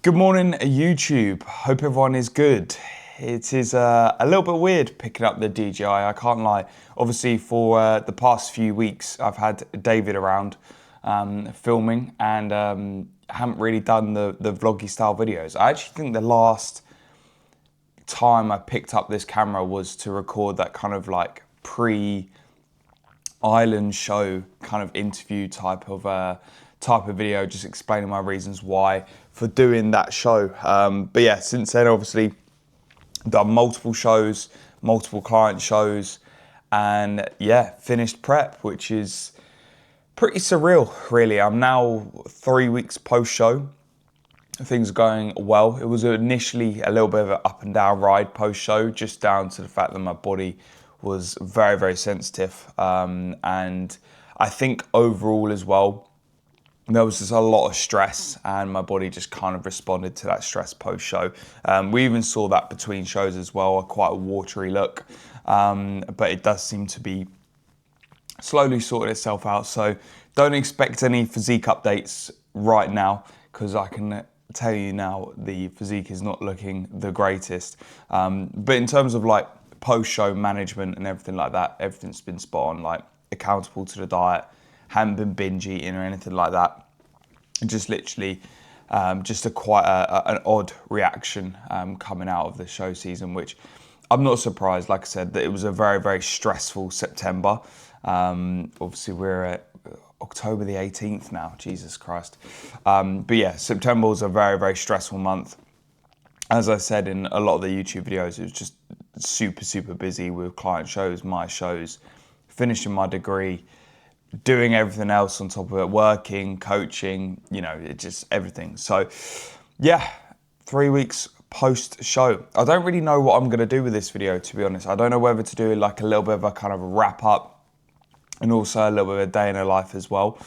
Good morning, YouTube. Hope everyone is good. It is a little bit weird picking up the DJI, I can't lie. Obviously, for the past few weeks, I've had David around filming and haven't really done the vloggy style videos. I actually think the last time I picked up this camera was to record that kind of like pre-island show kind of interview type of video, just explaining my reasons why for doing that show. But yeah, since then, obviously, done multiple shows, multiple client shows, and yeah, finished prep, which is pretty surreal, really. I'm now 3 weeks post-show. Things are going well. It was initially a little bit of an up and down ride post-show, just down to the fact that my body was very, very sensitive. And I think overall as well, there was just a lot of stress and my body just kind of responded to that stress post-show. We even saw that between shows as well, quite a watery look. But it does seem to be slowly sorting itself out. So don't expect any physique updates right now, because I can tell you now the physique is not looking the greatest. But in terms of like post-show management and everything like that, everything's been spot on, like accountable to the diet, haven't been binge eating or anything like that. Just literally just quite an odd reaction coming out of the show season, which I'm not surprised. Like I said, that it was a very, very stressful September. Obviously we're at October the 18th now, Jesus Christ. But yeah, September was a very, very stressful month. As I said in a lot of the YouTube videos, it was just super, super busy with client shows, my shows, finishing my degree, doing everything else on top of it, working, coaching, you know, it just everything. So yeah, 3 weeks post show. I don't really know what I'm going to do with this video, to be honest. I don't know whether to do like a little bit of a kind of wrap up and also a little bit of a day in a life as well.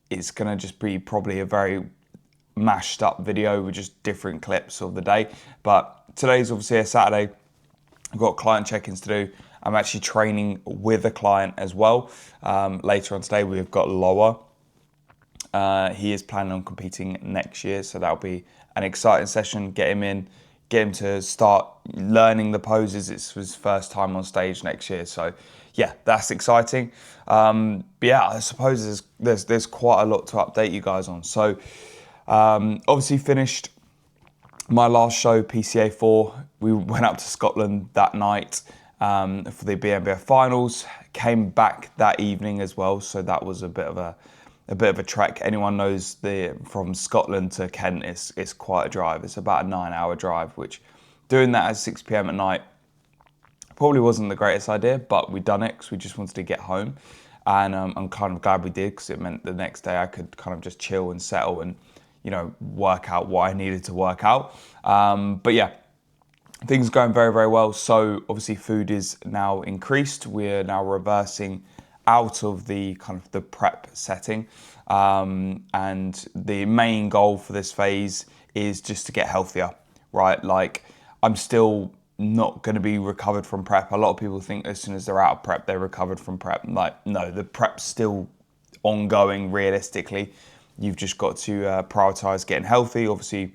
It's going to just be probably a very mashed up video with just different clips of the day. But today's obviously a Saturday. I've got client check-ins to do. I'm actually training with a client as well. Later on today, we've got Loa. He is planning on competing next year, so that'll be an exciting session. Get him in, get him to start learning the poses. It's his first time on stage next year, so yeah, that's exciting. But yeah, I suppose there's quite a lot to update you guys on. So obviously finished my last show, PCA 4. We went up to Scotland that night for the BNBF finals. Came back that evening as well, so that was a bit of a trek. Anyone knows from Scotland to Kent is quite a drive. It's about a 9-hour drive, which doing that at 6 p.m. at night probably wasn't the greatest idea, but we done it because we just wanted to get home. And I'm kind of glad we did, because it meant the next day I could kind of just chill and settle and, you know, work out what I needed to work out. But yeah, things are going very, very well. So obviously food is now increased. We're now reversing out of the kind of the prep setting. And the main goal for this phase is just to get healthier, right? Like, I'm still not going to be recovered from prep. A lot of people think as soon as they're out of prep, they're recovered from prep. Like, no, the prep's still ongoing realistically. You've just got to prioritize getting healthy, obviously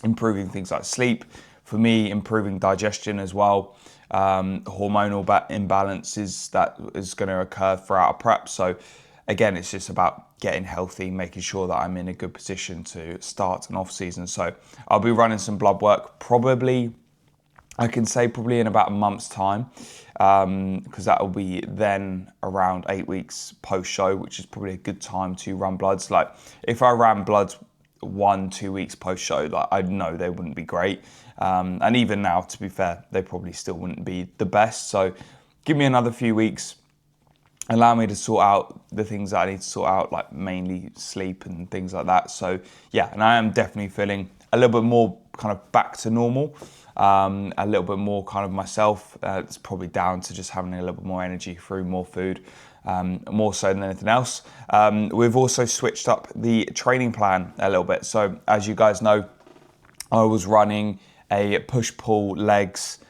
improving things like sleep. For me, improving digestion as well. Hormonal imbalances that is going to occur throughout a prep. So again, it's just about getting healthy, making sure that I'm in a good position to start an off season. So I'll be running some blood work probably, I can say probably in about a month's time, because that will be then around 8 weeks post show, which is probably a good time to run bloods. Like, if I ran bloods 1-2 weeks post show, like, I know they wouldn't be great. And even now, to be fair, they probably still wouldn't be the best. So give me another few weeks, allow me to sort out the things that I need to sort out, like mainly sleep and things like that. So yeah, and I am definitely feeling a little bit more kind of back to normal, a little bit more kind of myself. It's probably down to just having a little bit more energy through more food, more so than anything else. We've also switched up the training plan a little bit. So as you guys know, I was running a push-pull legs,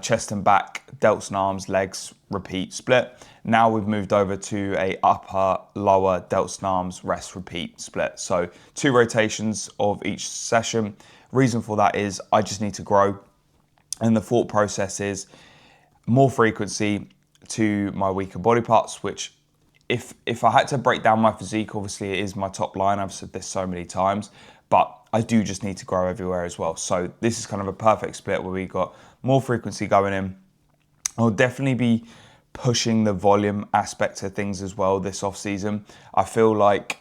chest and back, delts and arms, legs, repeat, split. Now we've moved over to a upper, lower delts and arms rest repeat split. So 2 rotations of each session. Reason for that is I just need to grow. And the thought process is more frequency to my weaker body parts, which if I had to break down my physique, obviously it is my top line. I've said this so many times, but I do just need to grow everywhere as well. So this is kind of a perfect split where we got more frequency going in. I'll definitely be pushing the volume aspect of things as well this off season. I feel like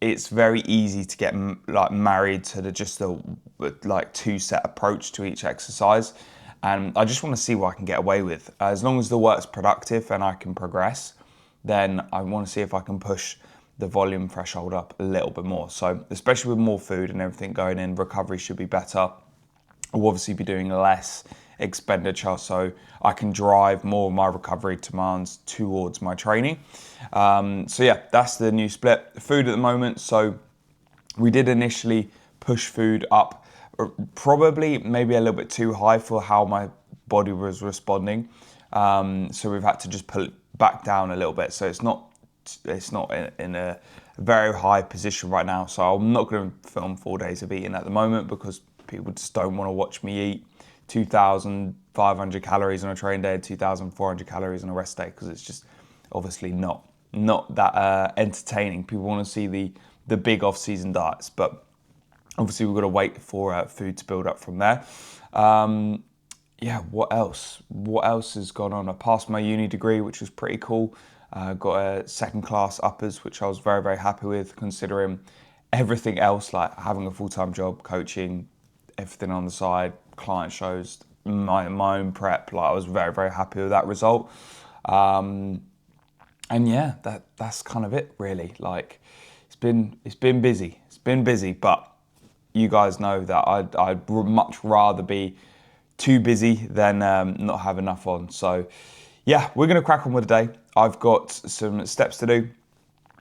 it's very easy to get like married to just the like 2-set approach to each exercise. And I just want to see what I can get away with. As long as the work's productive and I can progress, then I want to see if I can push the volume threshold up a little bit more. So especially with more food and everything going in, recovery should be better. I'll obviously be doing less expenditure, so I can drive more of my recovery demands towards my training. So yeah, that's the new split. Food at the moment, so we did initially push food up, probably maybe a little bit too high for how my body was responding. So we've had to just pull it back down a little bit. So it's not in a very high position right now. So I'm not going to film 4 days of eating at the moment because people just don't want to watch me eat 2,500 calories on a training day, 2,400 calories on a rest day, because it's just obviously not that entertaining. People want to see the big off-season diets, but obviously we've got to wait for food to build up from there. Yeah, what else? What else has gone on? I passed my uni degree, which was pretty cool. Got a 2nd class uppers, which I was very, very happy with, considering everything else, like having a full-time job, coaching, everything on the side, client shows, my own prep. Like I was very, very happy with that result. And yeah, that's kind of it really. Like it's been busy, but you guys know that I'd much rather be too busy than not have enough on. So yeah, we're going to crack on with the day. I've got some steps to do.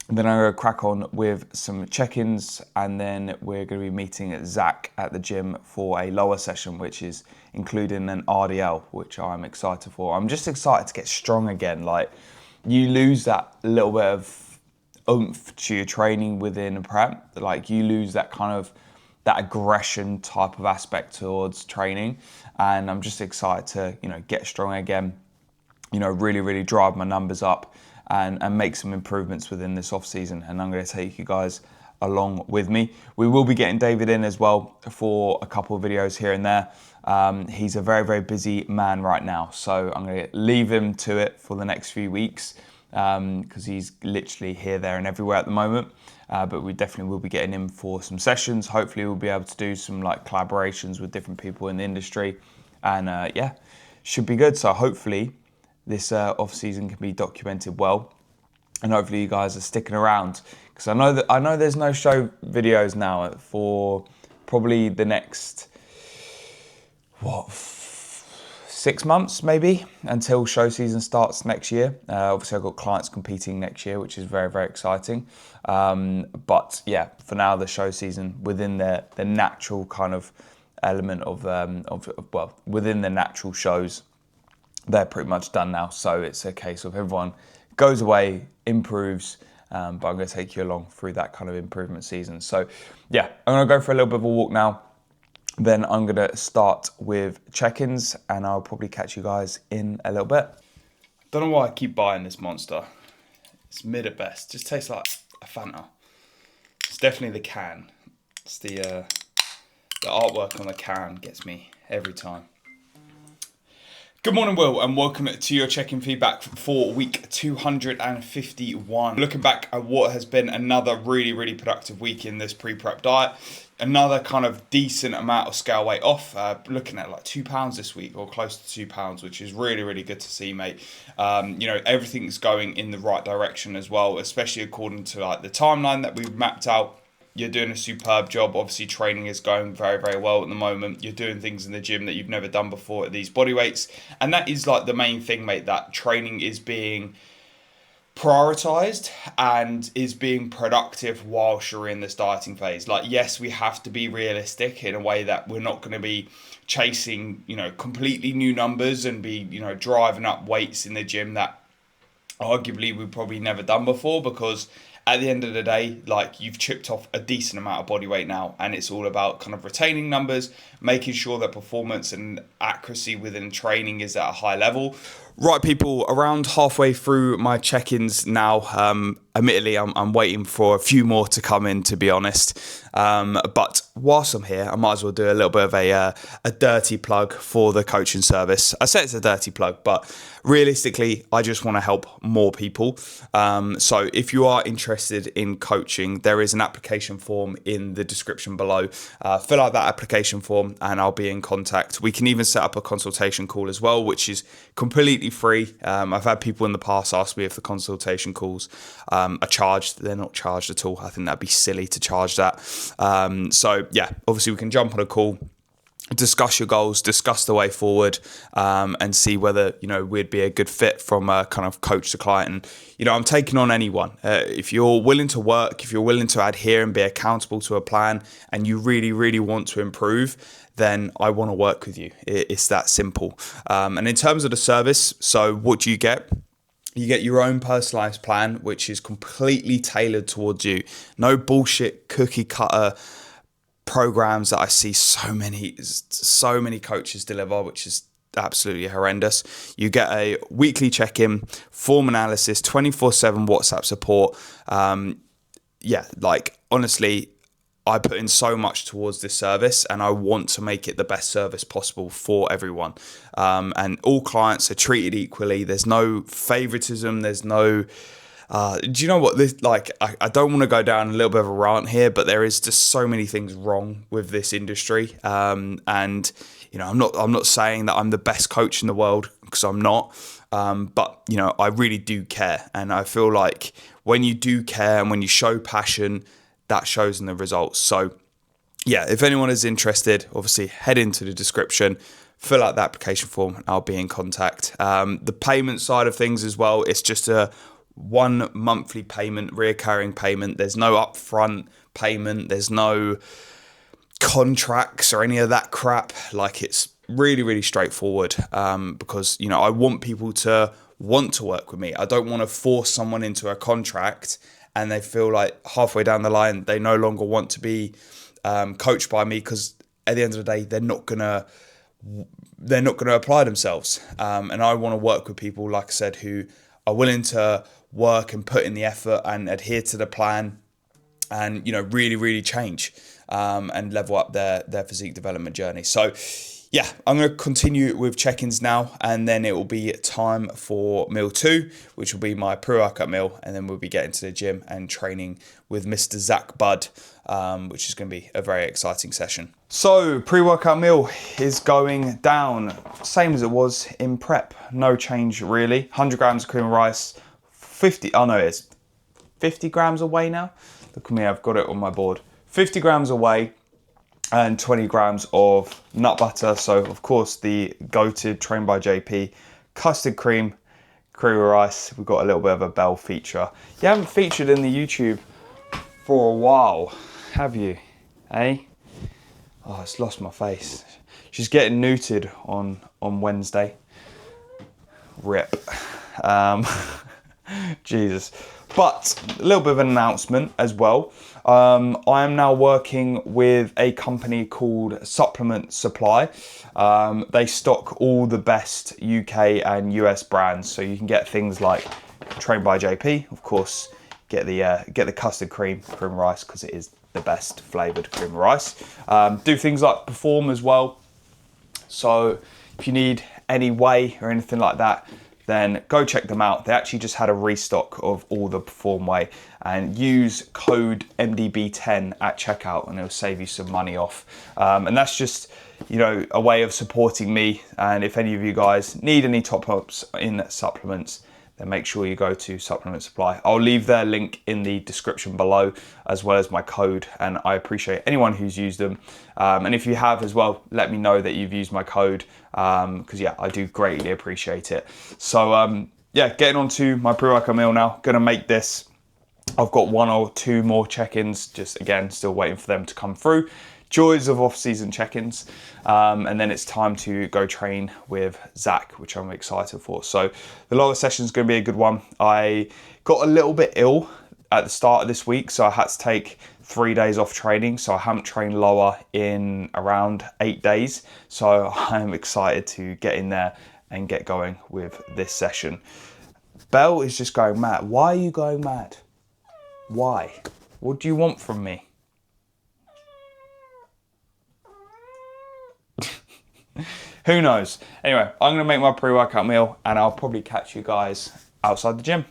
And then I'm going to crack on with some check-ins, and then we're going to be meeting Zach at the gym for a lower session, which is including an RDL, which I'm excited for. I'm just excited to get strong again. Like you lose that little bit of oomph to your training within a prep. Like you lose that kind of that aggression type of aspect towards training, and I'm just excited to get strong again. Really, really drive my numbers up and make some improvements within this off season. And I'm going to take you guys along with me. We will be getting David in as well for a couple of videos here and there. He's a very, very busy man right now, so I'm going to leave him to it for the next few weeks because he's literally here, there, and everywhere at the moment. But we definitely will be getting him for some sessions. Hopefully, we'll be able to do some like collaborations with different people in the industry, and yeah, should be good. So hopefully, this off season can be documented well, and hopefully you guys are sticking around because I know there's no show videos now for probably the next 6 months maybe until show season starts next year. Obviously I've got clients competing next year, which is very, very exciting. But yeah, for now the show season within the natural kind of element of within the natural shows, they're pretty much done now. So it's a case of everyone goes away, improves, but I'm going to take you along through that kind of improvement season. So yeah, I'm going to go for a little bit of a walk now. Then I'm going to start with check-ins, and I'll probably catch you guys in a little bit. Don't know why I keep buying this Monster. It's mid at best. Just tastes like a Fanta. It's definitely the can. It's the artwork on the can gets me every time. Good morning, Will, and welcome to your check-in feedback for week 251. Looking back at what has been another really, really productive week in this pre-prep diet. Another kind of decent amount of scale weight off. Looking at like 2 pounds this week, or close to 2 pounds, which is really, really good to see, mate. Everything's going in the right direction as well, especially according to like the timeline that we've mapped out. You're doing a superb job. Obviously, training is going very, very well at the moment. You're doing things in the gym that you've never done before at these body weights. And that is like the main thing, mate, that training is being prioritized and is being productive whilst you're in this dieting phase. Like, yes, we have to be realistic in a way that we're not going to be chasing, completely new numbers and be, driving up weights in the gym that arguably we've probably never done before, because at the end of the day, like, you've chipped off a decent amount of body weight now, and it's all about kind of retaining numbers, making sure that performance and accuracy within training is at a high level. Right, people, around halfway through my check-ins now. Admittedly, I'm waiting for a few more to come in, to be honest. But whilst I'm here, I might as well do a little bit of a dirty plug for the coaching service. I say it's a dirty plug, but realistically, I just want to help more people. So if you are interested in coaching, there is an application form in the description below. Fill out that application form and I'll be in contact. We can even set up a consultation call as well, which is completely free. I've had people in the past ask me if the consultation calls are charged. They're not charged at all. I think that'd be silly to charge that. So yeah, obviously we can jump on a call, discuss your goals, discuss the way forward, and see whether, we'd be a good fit from a kind of coach to client. And, I'm taking on anyone. If you're willing to work, if you're willing to adhere and be accountable to a plan, and you really, really want to improve, then I want to work with you. It's that simple. And in terms of the service, so what do you get? You get your own personalized plan, which is completely tailored towards you. No bullshit cookie cutter programs that I see so many coaches deliver, which is absolutely horrendous. You get a weekly check-in, form analysis, 24/7 WhatsApp support. Honestly, I put in so much towards this service, and I want to make it the best service possible for everyone. And all clients are treated equally. There's no favoritism. There's no... do you know what this, I don't want to go down a little bit of a rant here, but there is just so many things wrong with this industry. And I'm not saying that I'm the best coach in the world, because I'm not. But I really do care, and I feel like when you do care and when you show passion, that shows in the results. So yeah, if anyone is interested, obviously head into the description, fill out the application form, and I'll be in contact. The payment side of things as well, it's just a one monthly payment, reoccurring payment. There's no upfront payment. There's no contracts or any of that crap. Like, it's really, really straightforward, because, I want people to want to work with me. I don't want to force someone into a contract and they feel like halfway down the line, they no longer want to be coached by me, because at the end of the day, they're not gonna apply themselves. And I want to work with people, like I said, who are willing to work and put in the effort and adhere to the plan, and really, really change and level up their physique development journey. So yeah, I'm going to continue with check-ins now, and then it will be time for meal 2, which will be my pre-workout meal, and then we'll be getting to the gym and training with Mr. Zach Budd, which is going to be a very exciting session. So pre-workout meal is going down, same as it was in prep, no change really. 100 grams of cream of rice, 50 grams of whey now. Look at me, I've got it on my board. 50 grams of whey and 20 grams of nut butter. So of course the goated Trained by JP custard cream of rice. We've got a little bit of a Bell feature. You haven't featured in the YouTube for a while, have you? Eh? Oh, it's lost my face. She's getting neutered on Wednesday. Rip. Jesus. But a little bit of an announcement as well. I am now working with a company called Supplement Supply. They stock all the best UK and US brands, so you can get things like Trained by JP, of course. Get the custard cream of rice, because it is the best flavoured cream of rice. Do things like Perform as well. So if you need any whey or anything like that, then go check them out. They actually just had a restock of all the Perform whey, and use code MDB10 at checkout and it'll save you some money off. And that's just, a way of supporting me. And if any of you guys need any top ups in supplements, then make sure you go to Supplement Supply. I'll leave their link in the description below, as well as my code, and I appreciate anyone who's used them. And if you have as well, let me know that you've used my code, because yeah, I do greatly appreciate it. So yeah, getting on to my pre-workout meal now. Gonna make this. I've got 1 or 2 more check-ins, just again, still waiting for them to come through. joys of off-season check-ins. And then it's time to go train with Zach, which I'm excited for. So the lower session is going to be a good one. I got a little bit ill at the start of this week, so I had to take 3 days off training. So I haven't trained lower in around 8 days. So I'm excited to get in there and get going with this session. Belle is just going mad. Why are you going mad? Why? What do you want from me? Who knows? Anyway, I'm going to make my pre-workout meal and I'll probably catch you guys outside the gym.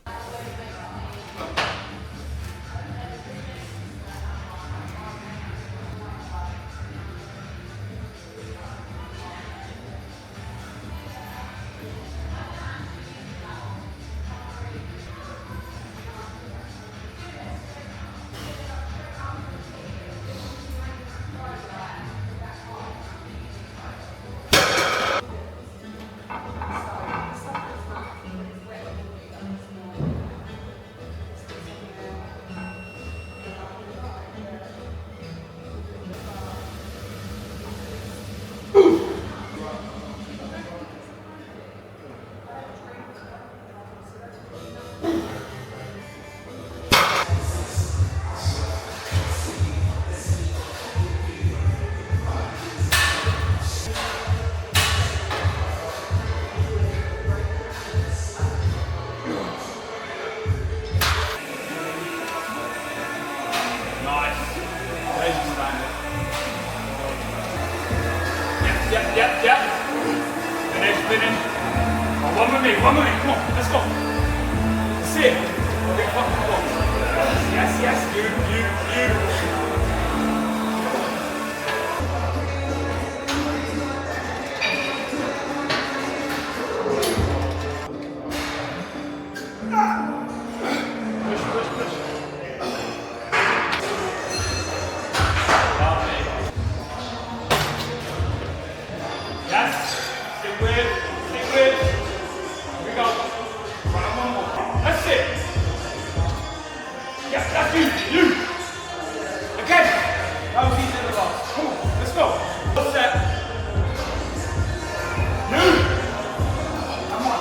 Yep. And then spinning. Oh, one with me. Come on, let's go. That's it. Okay, come on. Yes. You. Stick with. Here we go. Round one more. That's it. Yes, that's you. Again. That was easy in the last. Come on, let's go. What's that? You. Come on.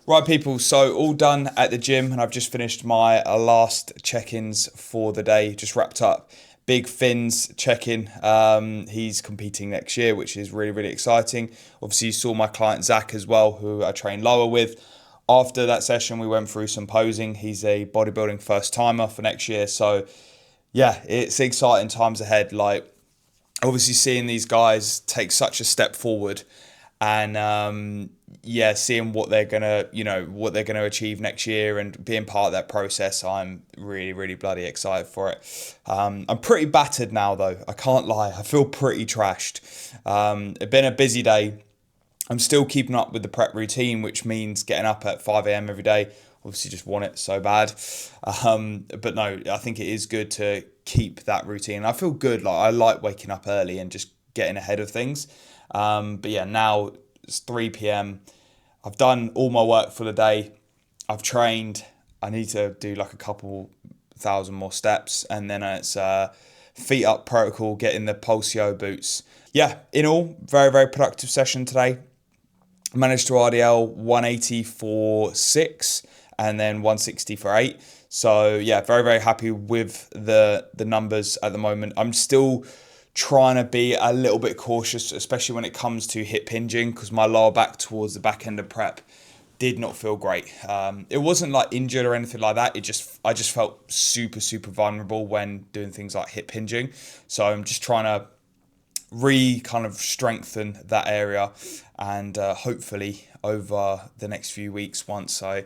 Right, people, so all done at the gym and I've just finished my last check-ins for the day, just wrapped up. Big Finn's check-in, he's competing next year, which is really exciting. Obviously you saw my client Zach as well, who I train lower with. After that session we went through some posing. He's a bodybuilding first timer for next year, so yeah, it's exciting times ahead. Like, obviously seeing these guys take such a step forward and yeah, seeing what they're gonna achieve next year and being part of that process, I'm really bloody excited for it. I'm pretty battered now though, I can't lie. I feel pretty trashed. It's been a busy day. I'm still keeping up with the prep routine, which means getting up at 5 a.m. every day. obviously just want it so bad. But no, I think it is good to keep that routine. I feel good. Like, I like waking up early and just getting ahead of things. But yeah, now it's 3 p.m. I've done all my work for the day. I've trained. I need to do like a couple thousand more steps, and then it's feet up protocol, getting the Pulsio boots. Yeah, in all, very, very productive session today. I managed to RDL 180 for 6 and then 160 for 8. So yeah, very, very happy with the numbers at the moment. I'm still trying to be a little bit cautious, especially when it comes to hip hinging, because my lower back towards the back end of prep did not feel great. It wasn't like injured or anything like that. I just felt super, super vulnerable when doing things like hip hinging. So I'm just trying to kind of strengthen that area, and hopefully over the next few weeks, once I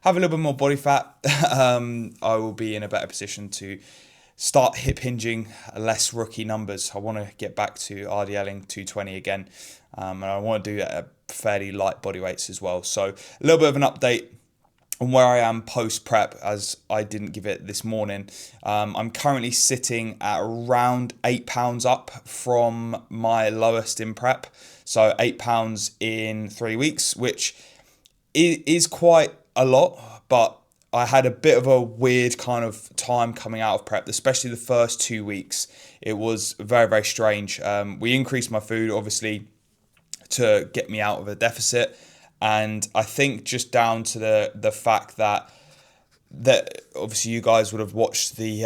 have a little bit more body fat, I will be in a better position to start hip hinging less rookie numbers. I want to get back to RDLing 220 again, and I want to do it at fairly light body weights as well. So a little bit of an update on where I am post prep, as I didn't give it this morning. I'm currently sitting at around 8 pounds up from my lowest in prep. So 8 pounds in 3 weeks, which is quite a lot, but I had a bit of a weird kind of time coming out of prep, especially the first 2 weeks. It was very, very strange. We increased my food, obviously, to get me out of a deficit. And I think just down to the fact that obviously you guys would have watched the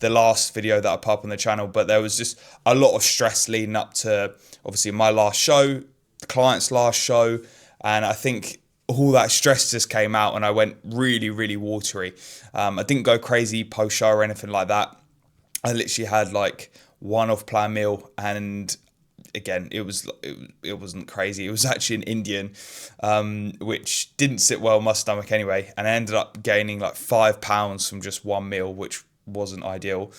last video that I put up on the channel, but there was just a lot of stress leading up to obviously my last show, the client's last show, and I think all that stress just came out and I went really, really watery. I didn't go crazy post show or anything like that. I literally had like one off plan meal, and again, it wasn't crazy. It was actually an Indian, which didn't sit well in my stomach anyway, and I ended up gaining like 5 pounds from just one meal, which wasn't ideal.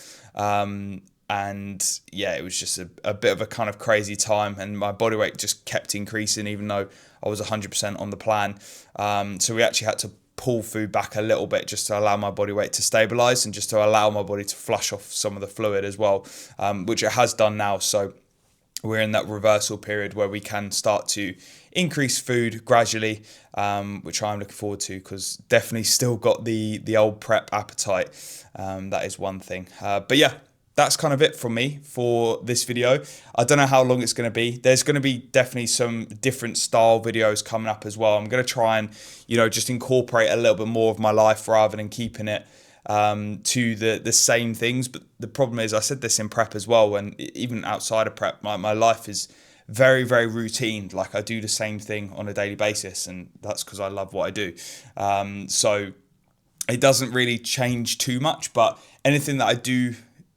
And yeah, it was just a bit of a kind of crazy time, and my body weight just kept increasing even though I was 100% on the plan. So we actually had to pull food back a little bit just to allow my body weight to stabilize and just to allow my body to flush off some of the fluid as well, which it has done now. So we're in that reversal period where we can start to increase food gradually, which I'm looking forward to, because definitely still got the old prep appetite. That is one thing. But yeah, that's kind of it from me for this video. I don't know how long it's going to be. There's going to be definitely some different style videos coming up as well. I'm going to try and, just incorporate a little bit more of my life rather than keeping it to the same things. But the problem is, I said this in prep as well, and even outside of prep, my life is very, very routine. Like, I do the same thing on a daily basis, and that's because I love what I do. So it doesn't really change too much, but anything that I do,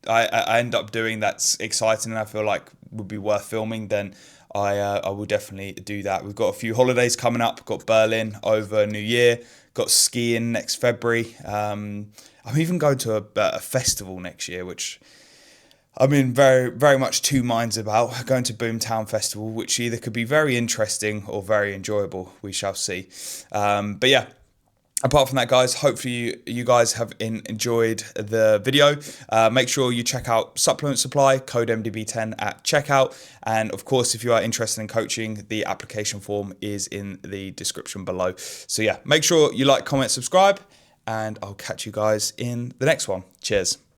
I end up doing that's exciting and I feel like would be worth filming, then I will definitely do that. We've got a few holidays coming up. Got Berlin over New Year. Got skiing next February. I'm even going to a festival next year, which I'm in very, very much two minds about. Going to Boomtown Festival, which either could be very interesting or very enjoyable. We shall see. But yeah. Apart from that, guys, hopefully you guys have enjoyed the video. Make sure you check out Supplement Supply, code MDB10 at checkout. And of course, if you are interested in coaching, the application form is in the description below. So yeah, make sure you like, comment, subscribe, and I'll catch you guys in the next one. Cheers.